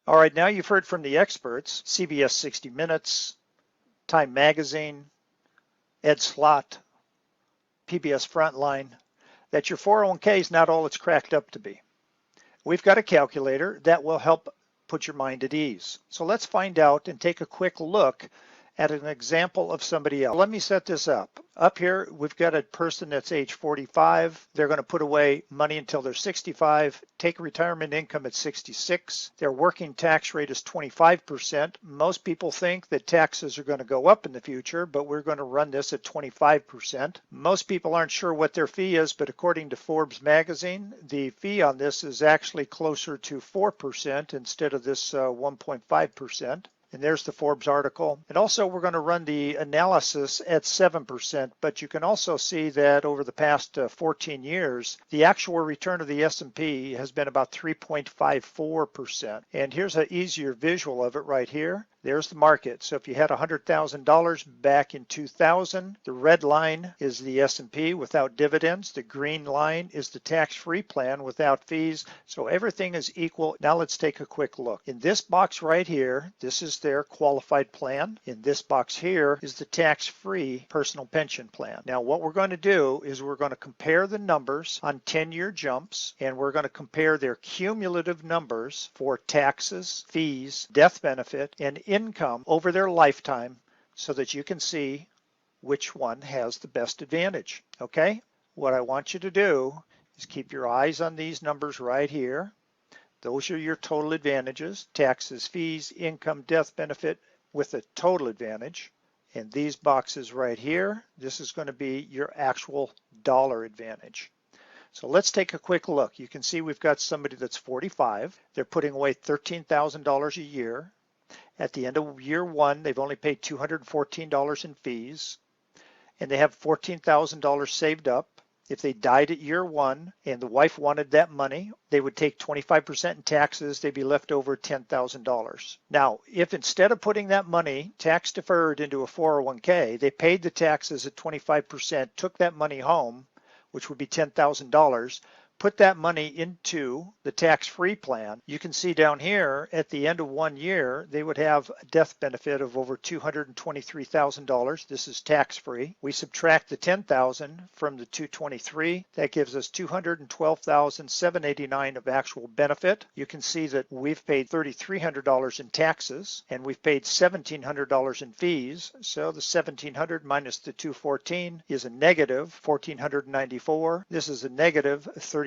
All right, now you've heard from the experts, CBS 60 Minutes, Time Magazine, Ed Slott, PBS Frontline, that your 401k is not all it's cracked up to be. We've got a calculator that will help put your mind at ease. So let's find out and take a quick look at an example of somebody else. Let me set this up. Up here, we've got a person that's age 45. They're going to put away money until they're 65, take retirement income at 66. Their working tax rate is 25%. Most people think that taxes are going to go up in the future, but we're going to run this at 25%. Most people aren't sure what their fee is, but according to Forbes magazine, the fee on this is actually closer to 4% instead of this 1.5%. And there's the Forbes article. And also we're going to run the analysis at 7%, but you can also see that over the past 14 years, the actual return of the S&P has been about 3.54%. And here's an easier visual of it right here. There's the market. So if you had $100,000 back in 2000, the red line is the S&P without dividends. The green line is the tax-free plan without fees. So everything is equal. Now let's take a quick look. In this box right here, this is their qualified plan. In this box here is the tax-free personal pension plan. Now what we're going to do is we're going to compare the numbers on 10-year jumps, and we're going to compare their cumulative numbers for taxes, fees, death benefit, and income over their lifetime so that you can see which one has the best advantage. Okay? What I want you to do is keep your eyes on these numbers right here. Those are your total advantages: taxes, fees, income, death benefit with a total advantage. And these boxes right here, this is going to be your actual dollar advantage. So let's take a quick look. You can see we've got somebody that's 45. They're putting away $13,000 a year. At the end of year one, they've only paid $214 in fees, and they have $14,000 saved up. If they died at year one and the wife wanted that money, they would take 25% in taxes. They'd be left over $10,000. Now, if instead of putting that money tax deferred into a 401k, they paid the taxes at 25%, took that money home, which would be $10,000, put that money into the tax-free plan, you can see down here at the end of 1 year, they would have a death benefit of over $223,000. This is tax-free. We subtract the $10,000 from the $223. That gives us $212,789 of actual benefit. You can see that we've paid $3,300 in taxes, and we've paid $1,700 in fees. So the $1,700 minus the $214 is a negative $1,494. This is a negative $3,300.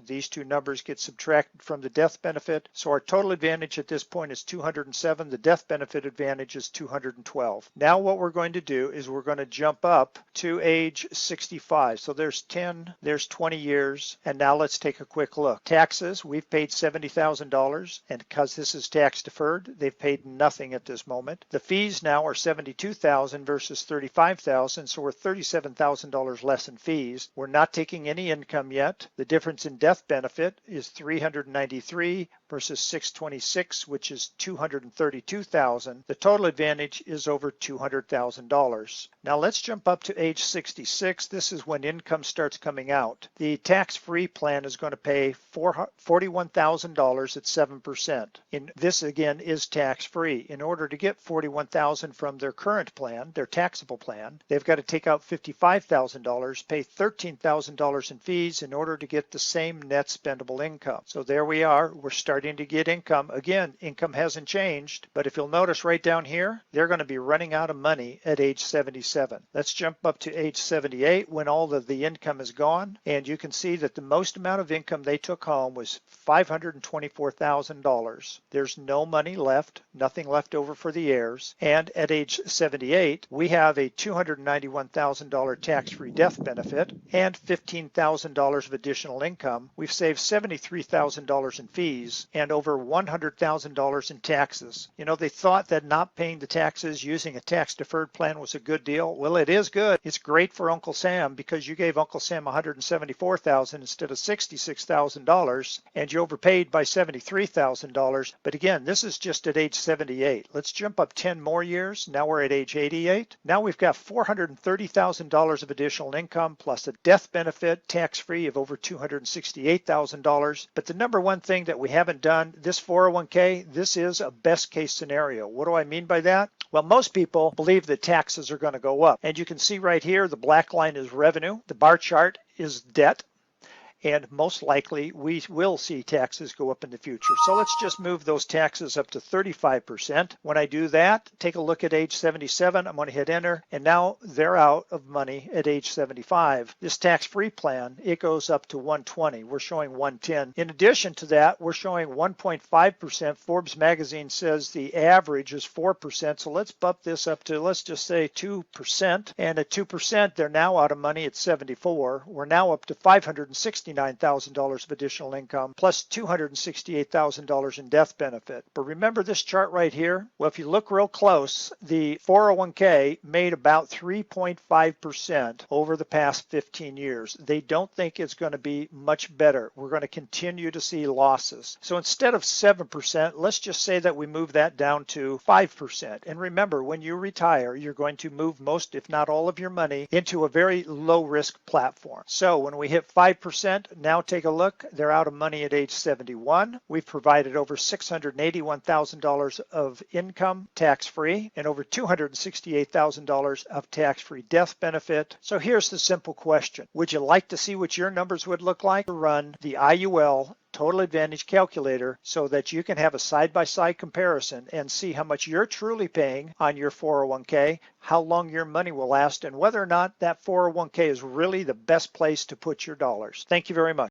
These two numbers get subtracted from the death benefit. So our total advantage at this point is 207. The death benefit advantage is 212. Now what we're going to do is we're going to jump up to age 65. So there's 10, there's 20 years. And now let's take a quick look. Taxes, we've paid $70,000. And because this is tax deferred, they've paid nothing at this moment. The fees now are $72,000 versus $35,000. So we're $37,000 less in fees. We're not taking any income yet. The difference in death benefit is $393 versus $626, which is $232,000. The total advantage is over $200,000. Now let's jump up to age 66. This is when income starts coming out. The tax-free plan is going to pay $41,000 at 7%. This again is tax-free. In order to get $41,000 from their current plan, their taxable plan, they've got to take out $55,000, pay $13,000 in fees in order to get the same net spendable income. So there we are. We're starting to get income. Again, income hasn't changed, but if you'll notice right down here, they're going to be running out of money at age 77. Let's jump up to age 78 when all of the income is gone, and you can see that the most amount of income they took home was $524,000. There's no money left, nothing left over for the heirs, and at age 78, we have a $291,000 tax-free death benefit and $15,000 of additional income. We've saved $73,000 in fees and over $100,000 in taxes. You know, they thought that not paying the taxes using a tax deferred plan was a good deal. Well, it is good. It's great for Uncle Sam because you gave Uncle Sam $174,000 instead of $66,000, and you overpaid by $73,000. But again, this is just at age 78. Let's jump up 10 more years. Now we're at age 88. Now we've got $430,000 of additional income plus a death benefit, tax-free tax-free of over $268,000. But the number one thing that we haven't done, this 401k, this is a best case scenario. What do I mean by that? Well, most people believe that taxes are going to go up. And you can see right here, the black line is revenue. The bar chart is debt. And most likely we will see taxes go up in the future. So let's just move those taxes up to 35%. When I do that, take a look at age 77. I'm going to hit enter, and now they're out of money at age 75. This tax-free plan, it goes up to 120. We're showing 110. In addition to that, we're showing 1.5%. Forbes magazine says the average is 4%. So let's bump this up to, let's just say 2%. And at 2%, they're now out of money at 74. We're now up to $569,000 of additional income plus $268,000 in death benefit. But remember this chart right here? Well, if you look real close, the 401k made about 3.5% over the past 15 years. They don't think it's going to be much better. We're going to continue to see losses. So instead of 7%, let's just say that we move that down to 5%. And remember, when you retire, you're going to move most, if not all of your money into a very low risk platform. So when we hit 5%, now take a look, they're out of money at age 71. We've provided over $681,000 of income tax-free and over $268,000 of tax-free death benefit. So here's the simple question. Would you like to see what your numbers would look like to run the IUL Total Advantage Calculator so that you can have a side-by-side comparison and see how much you're truly paying on your 401k, how long your money will last, and whether or not that 401k is really the best place to put your dollars? Thank you very much.